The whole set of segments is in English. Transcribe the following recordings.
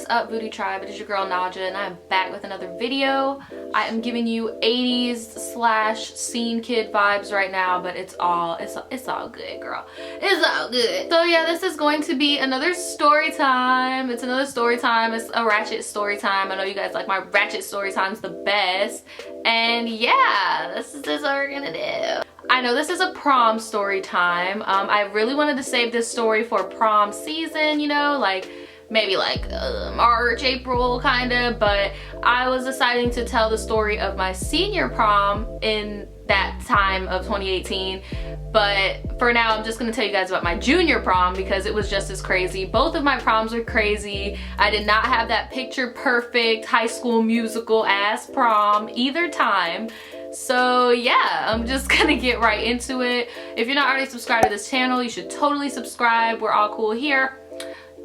up, Voodoo Tribe? It is your girl Naja, and I am back with another video. I am giving you 80s / scene kid vibes right now, but it's all good, girl. It's all good. So yeah, this is going to be another story time. It's another story time. It's a ratchet story time. I know you guys like my ratchet story times the best. And yeah, this is what we're gonna do. I know this is a prom story time. I really wanted to save this story for prom season, you know, like maybe like March, April kind of, but I was deciding to tell the story of my senior prom in that time of 2018. But for now, I'm just gonna tell you guys about my junior prom because it was just as crazy. Both of my proms were crazy. I did not have that picture perfect High School Musical ass prom either time. So yeah, I'm just gonna get right into it. If you're not already subscribed to this channel, you should totally subscribe. We're all cool here.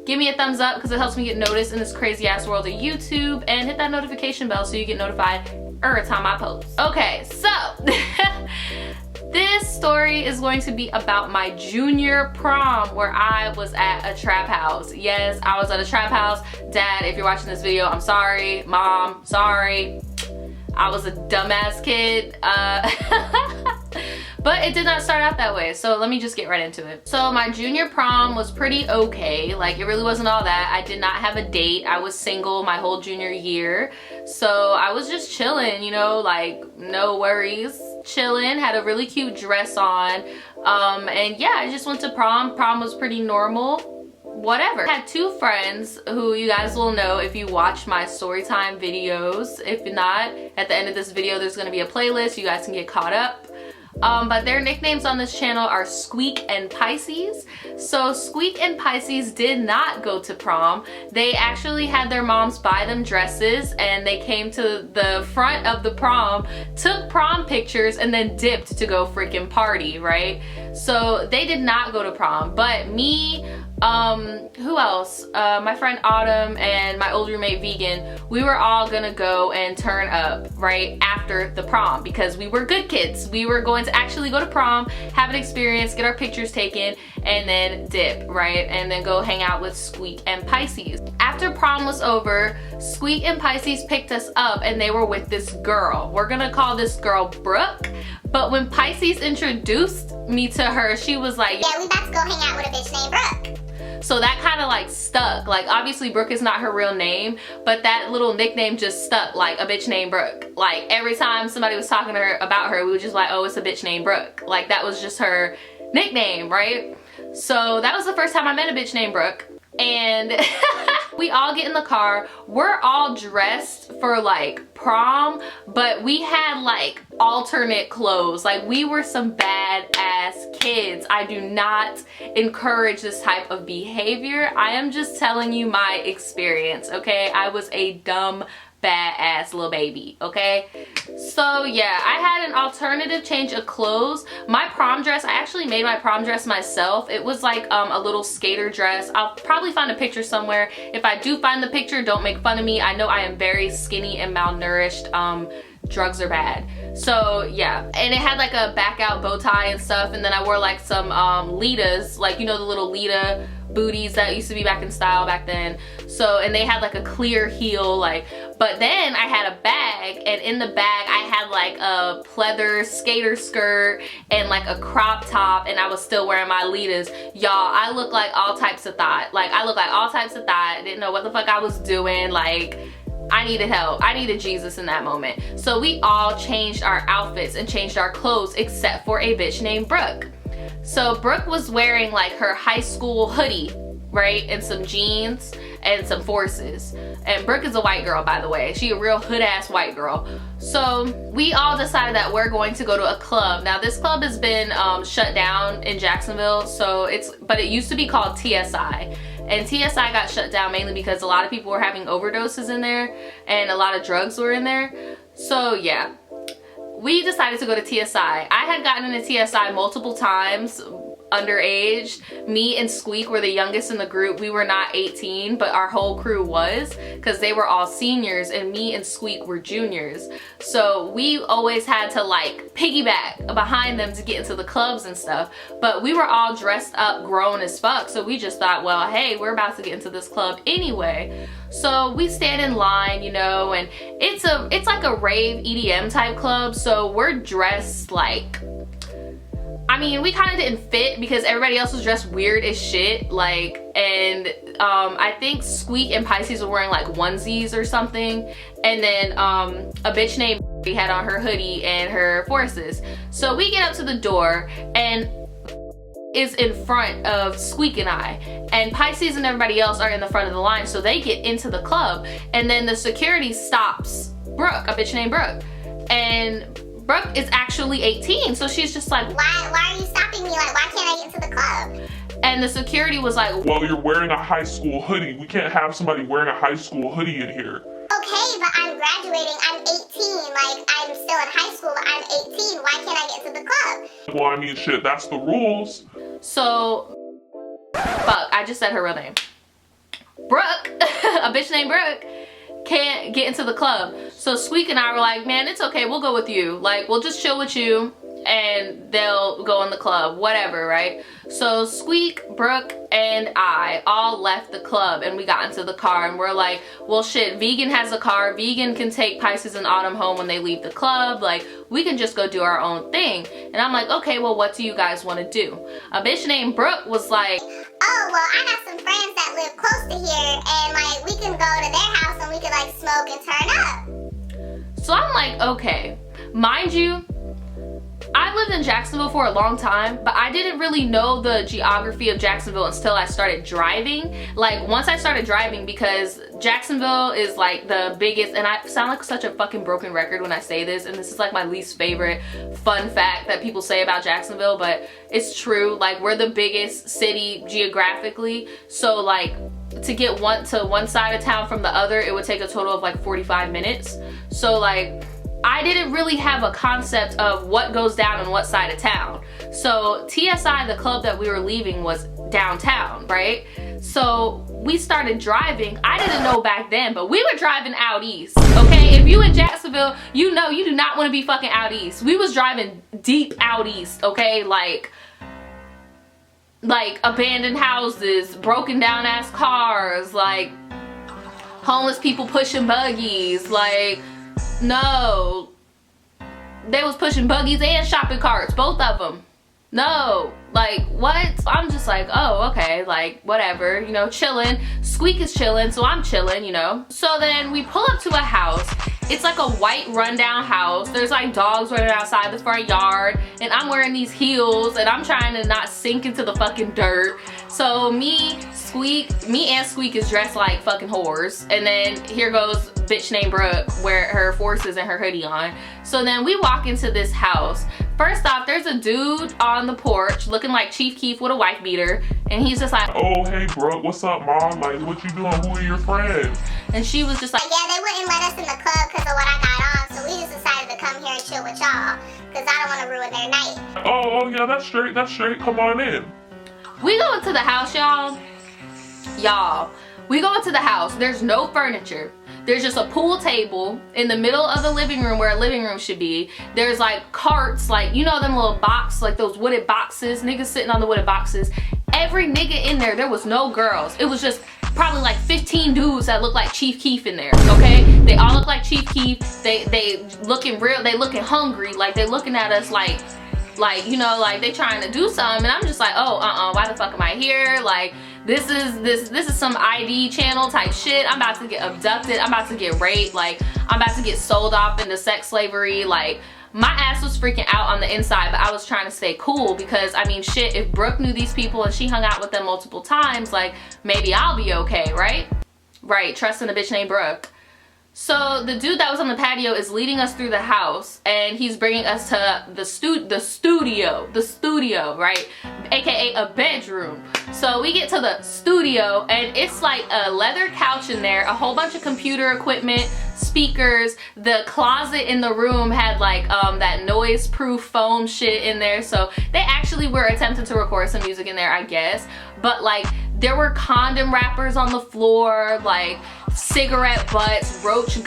Give me a thumbs up because it helps me get noticed in this crazy ass world of YouTube, and hit that notification bell so you get notified every time I post. Okay, so this story is going to be about my junior prom where I was at a trap house. Yes, I was at a trap house. Dad, if you're watching this video, I'm sorry. Mom, sorry. I was a dumbass kid. But it did not start out that way, so let me just get right into it. So my junior prom was pretty okay. Like, it really wasn't all that. I did not have a date. I was single my whole junior year. So I was just chilling, you know, like no worries. Chilling, had a really cute dress on. And yeah, I just went to prom. Prom was pretty normal. Whatever. I had two friends who you guys will know if you watch my storytime videos. If not, at the end of this video, there's gonna be a playlist. You guys can get caught up. But their nicknames on this channel are Squeak and Pisces. So Squeak and Pisces did not go to prom. They actually had their moms buy them dresses, and they came to the front of the prom, took prom pictures, and then dipped to go freaking party, right? So they did not go to prom. But me, who else? My friend Autumn and my old roommate Vegan, we were all gonna go and turn up right after the prom because we were good kids. We were going to actually go to prom, have an experience, get our pictures taken, and then dip, right? And then go hang out with Squeak and Pisces. After prom was over, Squeak and Pisces picked us up and they were with this girl. We're gonna call this girl Brooke. But when Pisces introduced me to her, she was like, yeah, we about to go hang out with a bitch named Brooke. So that kind of like stuck. Like, obviously Brooke is not her real name, but that little nickname just stuck, like a bitch named Brooke. Like, every time somebody was talking to her about her, we were just like, oh, it's a bitch named Brooke. Like, that was just her nickname, right? So that was the first time I met a bitch named Brooke. And we all get in the car. We're all dressed for like prom, but we had like alternate clothes. Like, we were some badass kids. I do not encourage this type of behavior. I am just telling you my experience, okay? I was a dumb badass little baby, okay? So yeah, I had an alternative change of clothes. My prom dress, I actually made my prom dress myself. It was like a little skater dress. I'll probably find a picture somewhere. If I do find the picture, don't make fun of me. I know I am very skinny and malnourished. Drugs are bad. So yeah, and it had like a back out bow tie and stuff, and then I wore like some Litas, like, you know, the little Lita booties that used to be back in style back then. So, and they had like a clear heel, like, but then I had a bag, and in the bag I had like a pleather skater skirt and like a crop top, and I was still wearing my Litas. Y'all, I look like all types of thought. Like, I look like all types of thought. Didn't know what the fuck I was doing. Like, I needed help. I needed Jesus in that moment. So we all changed our outfits and changed our clothes except for a bitch named Brooke. So Brooke was wearing like her high school hoodie, right? And some jeans and some forces. And Brooke is a white girl, by the way. She a real hood ass white girl. So we all decided that we're going to go to a club. Now, this club has been shut down in Jacksonville. So but it used to be called TSI. And TSI got shut down mainly because a lot of people were having overdoses in there and a lot of drugs were in there. So yeah, we decided to go to TSI. I had gotten into TSI multiple times underage. Me and Squeak were the youngest in the group. We were not 18, but our whole crew was, because they were all seniors and me and Squeak were juniors. So we always had to like piggyback behind them to get into the clubs and stuff. But we were all dressed up, grown as fuck. So we just thought, well, hey, we're about to get into this club anyway. So we stand in line, you know, and it's like a rave EDM type club. So we're dressed like, I mean, we kind of didn't fit because everybody else was dressed weird as shit. Like, and I think Squeak and Pisces were wearing like onesies or something. And then a bitch named had on her hoodie and her forces. So we get up to the door and is in front of Squeak and I, and Pisces and everybody else are in the front of the line, so they get into the club, and then the security stops Brooke, a bitch named Brooke, and Brooke is actually 18, so she's just like, why are you stopping me? Like, why can't I get into the club? And the security was like, well, you're wearing a high school hoodie. We can't have somebody wearing a high school hoodie in here. Okay, but I'm graduating. I'm 18. Like, I'm still in high school, but I'm 18. Why can't I get into the club? Well, I mean, shit, that's the rules. So, fuck, I just said her real name. Brooke, a bitch named Brooke, can't get into the club. So Squeak and I were like, man, it's okay, we'll go with you. Like, we'll just chill with you and they'll go in the club, whatever, right? So Squeak, Brooke, and I all left the club and we got into the car and we're like, well shit, Vegan has a car, Vegan can take Pisces and Autumn home when they leave the club, like we can just go do our own thing. And I'm like, okay, well what do you guys want to do? A bitch named Brooke was like, oh, well I got some friends that live close to here and like we can go to their house and we can like smoke and turn up. So I'm like, okay, mind you, I lived in Jacksonville for a long time, but I didn't really know the geography of Jacksonville until I started driving. Like, once I started driving, because Jacksonville is like the biggest, and I sound like such a fucking broken record when I say this, and this is like my least favorite fun fact that people say about Jacksonville, but it's true. Like, we're the biggest city geographically, so like to get one side of town from the other, it would take a total of like 45 minutes. So like, I didn't really have a concept of what goes down on what side of town. So TSI, the club that we were leaving, was downtown, right? So we started driving. I didn't know back then, but we were driving out east, okay? If you in Jacksonville, you know you do not want to be fucking out east. We was driving deep out east, okay? Like abandoned houses, broken down ass cars, like homeless people pushing buggies, like, no, they was pushing buggies and shopping carts, both of them. No, like what? I'm just like, oh, okay, like whatever, you know, chilling. Squeak is chilling, so I'm chilling, you know. So then we pull up to a house. It's like a white rundown house. There's like dogs running outside the front yard, and I'm wearing these heels and I'm trying to not sink into the fucking dirt. So me and Squeak is dressed like fucking whores, and then here goes bitch named Brooke wear her forces and her hoodie on. So then we walk into this house. First off, there's a dude on the porch looking like Chief Keef with a wife beater, and he's just like, oh hey Brooke, what's up mom, like what you doing, who are your friends? And she was just like, yeah, they wouldn't let us in the club because of what I got on, so we just decided to come here and chill with y'all because I don't want to ruin their night. Oh yeah, that's straight, come on in. we go into the house, y'all, we go into the house. There's no furniture. There's just a pool table in the middle of the living room where a living room should be. There's like carts, like, you know them little box, like those wooded boxes, niggas sitting on the wooded boxes. Every nigga in there was no girls. It was just probably like 15 dudes that look like Chief Keef in there, okay? They all look like Chief Keef. They looking real, they looking hungry, like they looking at us like, you know, like they trying to do something. And I'm just like, oh, why the fuck am I here? Like, this is some ID channel type shit. I'm about to get abducted. I'm about to get raped. Like, I'm about to get sold off into sex slavery. Like, my ass was freaking out on the inside, but I was trying to stay cool because, I mean, shit, if Brooke knew these people and she hung out with them multiple times, like, maybe I'll be okay, right? Right, trusting a bitch named Brooke. So the dude that was on the patio is leading us through the house, and he's bringing us to the studio, right? AKA a bedroom. So we get to the studio, and it's like a leather couch in there, a whole bunch of computer equipment, speakers. The closet in the room had like that noise-proof foam shit in there. So they actually were attempting to record some music in there, I guess. But like there were condom wrappers on the floor, like cigarette butts, blunt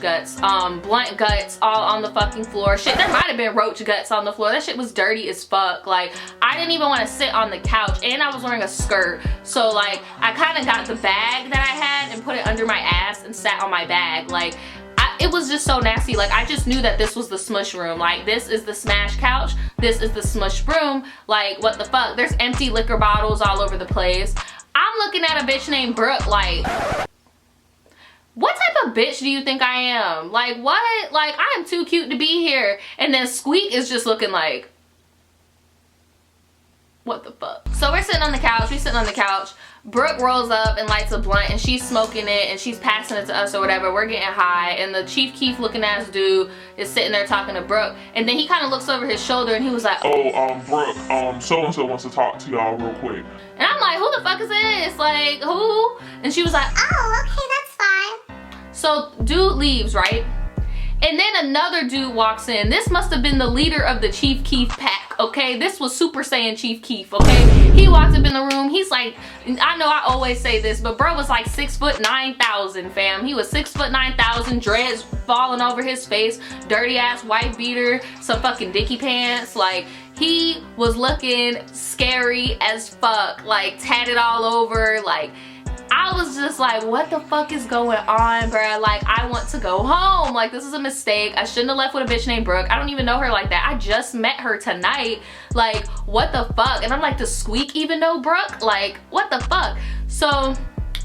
guts all on the fucking floor. Shit, there might have been roach guts on the floor. That shit was dirty as fuck. Like, I didn't even want to sit on the couch, and I was wearing a skirt. So like, I kind of got the bag that I had and put it under my ass and sat on my bag. Like, it was just so nasty. Like, I just knew that this was the smush room. Like, this is the smash couch, this is the smush room. Like, what the fuck? There's empty liquor bottles all over the place. I'm looking at a bitch named Brooke like, what type of bitch do you think I am? Like, what? Like, I am too cute to be here. And then Squeak is just looking like, what the fuck? So we're sitting on the couch, Brooke rolls up and lights a blunt, and she's smoking it, and she's passing it to us or whatever. We're getting high, and the Chief Keef looking ass dude is sitting there talking to Brooke. And then he kind of looks over his shoulder, and he was like, oh, Brooke, so-and-so wants to talk to y'all real quick. And I'm like, who the fuck is this? Like, who? And she was like, Oh, okay, that's fine. so dude leaves, right? And then another dude walks in. This must have been the leader of the Chief Keef pack, okay? This was Super Saiyan Chief Keef, okay? He walks up in the room. He's like, I know I always say this, but bro was like 6'9,000, fam. He was 6'9,000, dreads falling over his face, dirty ass white beater, some fucking dicky pants. Like, he was looking scary as fuck, like tatted all over. Like, I was just like, what the fuck is going on, bruh? Like, I want to go home. Like, this is a mistake. I shouldn't have left with a bitch named Brooke. I don't even know her like that. I just met her tonight. Like, what the fuck? And I'm like, does Squeak even know Brooke? Like, what the fuck? So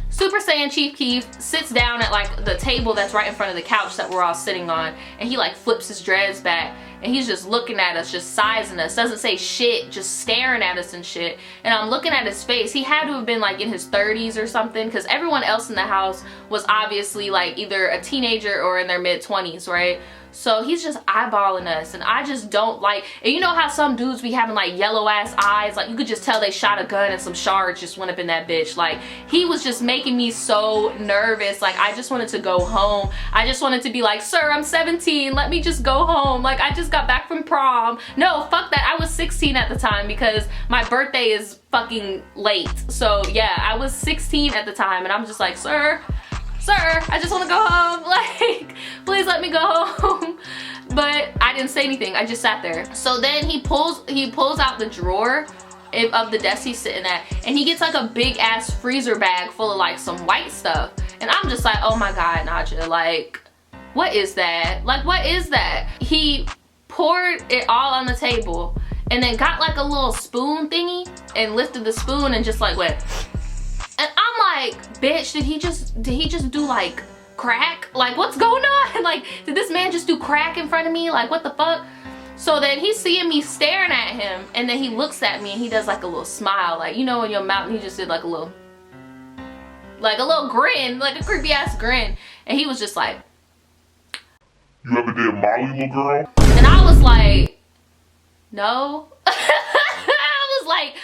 Super Saiyan Chief Keef sits down at like the table that's right in front of the couch that we're all sitting on, and he like flips his dreads back, and he's just looking at us, just sizing us, doesn't say shit, just staring at us and shit. And I'm looking at his face. He had to have been like in his 30s or something, because everyone else in the house was obviously like either a teenager or in their mid-20s, right? So he's just eyeballing us, and I just don't like, and you know how some dudes be having like yellow ass eyes, like you could just tell they shot a gun and some shards just went up in that bitch. Like, he was just making me so nervous. Like, I just wanted to go home. I just wanted to be like, sir, I'm 17, let me just go home. Like, I just got back from prom. No, fuck that. I was 16 at the time because my birthday is fucking late. So yeah, I was 16 at the time, and I'm just like, sir, I just want to go home. Like, please let me go home. But I didn't say anything. I just sat there. So then he pulls out the drawer of the desk he's sitting at, and he gets like a big ass freezer bag full of like some white stuff. And I'm just like, oh my God, Naja, like, what is that? Like, what is that? He poured it all on the table and then got like a little spoon thingy and lifted the spoon and just like went. And I'm like, bitch, did he just do like crack? Like, what's going on? Like, did this man just do crack in front of me? Like, what the fuck? So then he's seeing me staring at him, and then he looks at me and he does like a little smile, like, you know, in your mouth, and he just did like a little grin, like a creepy ass grin. And he was just like, You ever did Molly, little girl? and I was like, no. I was like,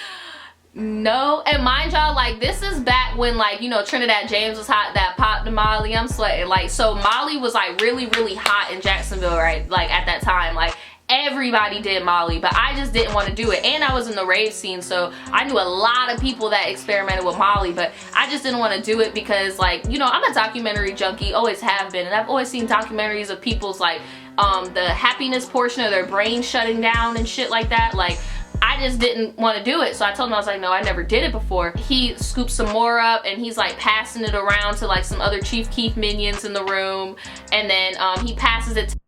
no. And mind y'all, like, this is back when, like, you know, Trinidad James was hot, that popped to Molly. I'm sweating. Like, so Molly was like really, really hot in Jacksonville, right? Like, at that time, like, everybody did Molly, but I just didn't want to do it. And I was in the rave scene, so I knew a lot of people that experimented with Molly, but I just didn't want to do it because, like, you know, I'm a documentary junkie, always have been, and I've always seen documentaries of people's, like, the happiness portion of their brain shutting down and shit like that. Like, I just didn't want to do it. So I told him, I was like, no, I never did it before. He scoops some more up, and he's like passing it around to like some other Chief Keef minions in the room. And then he passes it to,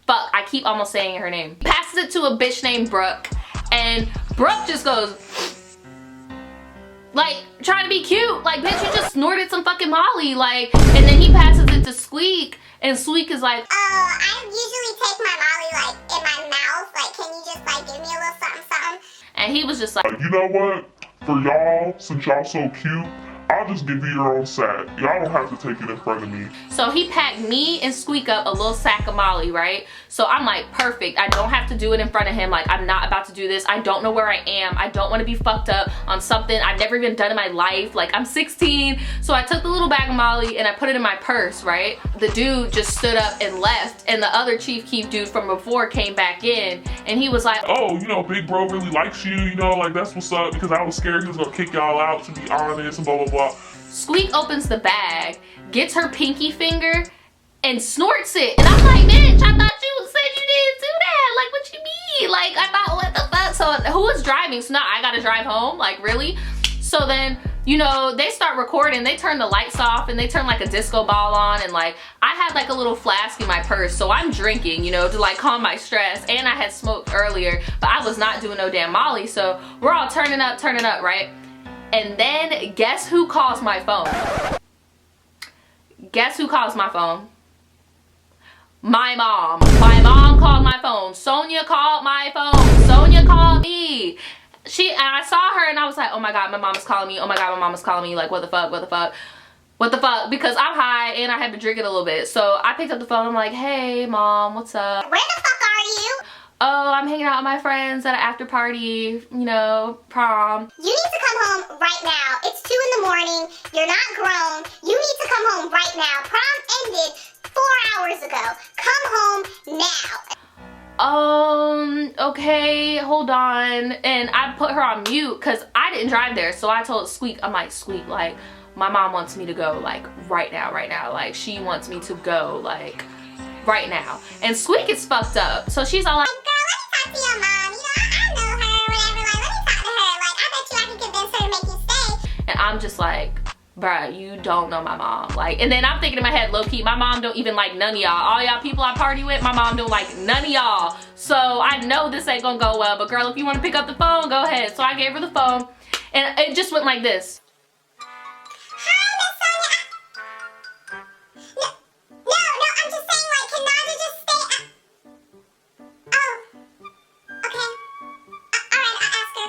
fuck, I keep almost saying her name. He passes it to a bitch named Brooke, and Brooke just goes, like, trying to be cute. Like, bitch, you just snorted some fucking Molly. Like, and then he passes it to Squeak, and Squeak is like, I usually take my Molly like in my mouth. Like, can you just like give me a little something, something? and he was just like, You know what? For y'all, since y'all so cute, I'll just give you your own sack. Y'all don't have to take it in front of me. So he packed me and Squeak up a little sack of Molly, right? So I'm like, perfect. I don't have to do it in front of him. Like, I'm not about to do this. I don't know where I am. I don't want to be fucked up on something I've never even done in my life. Like, I'm 16. So I took the little bag of Molly and I put it in my purse, right? The dude just stood up and left, and the other Chief Keef dude from before came back in, and he was like, oh, you know, big bro really likes you, you know, like that's what's up, because I was scared he was gonna kick y'all out, to be honest, and blah blah blah. Squeak opens the bag, gets her pinky finger, and snorts it. And I'm like, bitch, I thought you said you didn't do that. Like, what you mean? Like, I thought, what the fuck? So who was driving? So now I gotta drive home? Like, really? So then, you know, they start recording, they turn the lights off, and they turn like a disco ball on, and like, I had like a little flask in my purse, so I'm drinking, you know, to like calm my stress, and I had smoked earlier, but I was not doing no damn Molly, so we're all turning up, right? And then, guess who calls my phone? Guess who calls my phone? My mom. My mom called my phone. Sonia called my phone. Sonia called me. And I saw her and I was like, oh my god, my mom is calling me. Oh my god, my mom is calling me. Like, what the fuck, what the fuck, what the fuck? Because I'm high and I had been drinking a little bit. So I picked up the phone. I'm like, hey mom, what's up? Where the fuck are you? Oh, I'm hanging out with my friends at an after party, you know, prom. You need to come home right now. It's 2 in the morning. You're not grown. You need to come home right now. Prom ended 4 hours ago. Come home now. Okay, hold on. And I put her on mute because I didn't drive there. So I told Squeak, I'm like, Squeak, like, my mom wants me to go, like, right now. Like, she wants me to go, like, right now. And Squeak is fucked up. So she's all like, girl, let me talk to your mom. You know, I know her or whatever. Like, let me talk to her. Like, I bet you I can convince her to make you stay. and I'm just like, bruh, you don't know my mom. Like, and then I'm thinking in my head, low-key, my mom don't even like none of y'all. All y'all people I party with, my mom don't like none of y'all. So I know this ain't gonna go well, but girl, if you wanna pick up the phone, go ahead. So I gave her the phone, and it just went like this. Hi, Miss Sonia. No, I'm just saying, like, can Naja just stay at... Oh, okay. Alright, I'll ask her.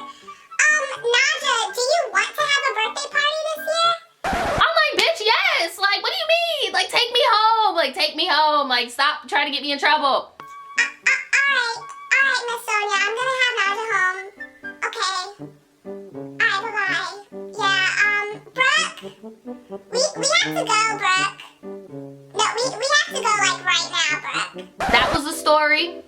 Naja, do you want to have a birthday party this year? I'm like, bitch, yes. Like, what do you mean? Like, take me home. Like, take me home. Like, stop trying to get me in trouble. Alright, Miss Sonia, I'm gonna have Naja home. Okay. Alright, bye-bye. Yeah, Brooke? We have to go, Brooke. No, we have to go, like, right now, Brooke. That was the story.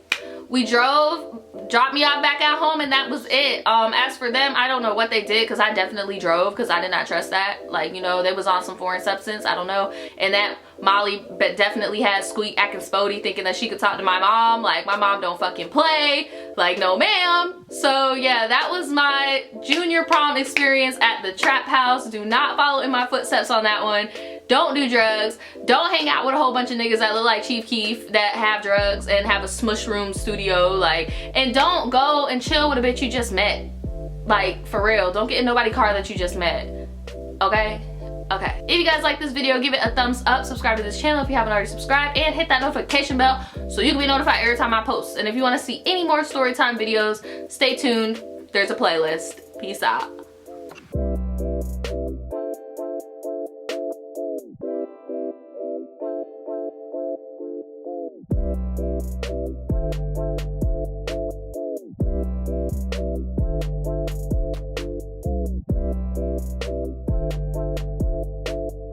We drove, dropped me off back at home, and that was it. As for them, I don't know what they did, because I definitely drove, because I did not trust that. Like, you know, they was on some foreign substance, I don't know. And that Molly definitely had Squeak acting spody, thinking that she could talk to my mom. Like, my mom don't fucking play. Like, no ma'am. So yeah, that was my junior prom experience at the trap house. Do not follow in my footsteps on that one. Don't do drugs. Don't hang out with a whole bunch of niggas that look like Chief Keef that have drugs and have a smush room studio. Like, and don't go and chill with a bitch you just met. Like, for real. Don't get in nobody's car that you just met. Okay? Okay. If you guys like this video, give it a thumbs up. Subscribe to this channel if you haven't already subscribed. And hit that notification bell so you can be notified every time I post. And if you want to see any more storytime videos, stay tuned. There's a playlist. Peace out.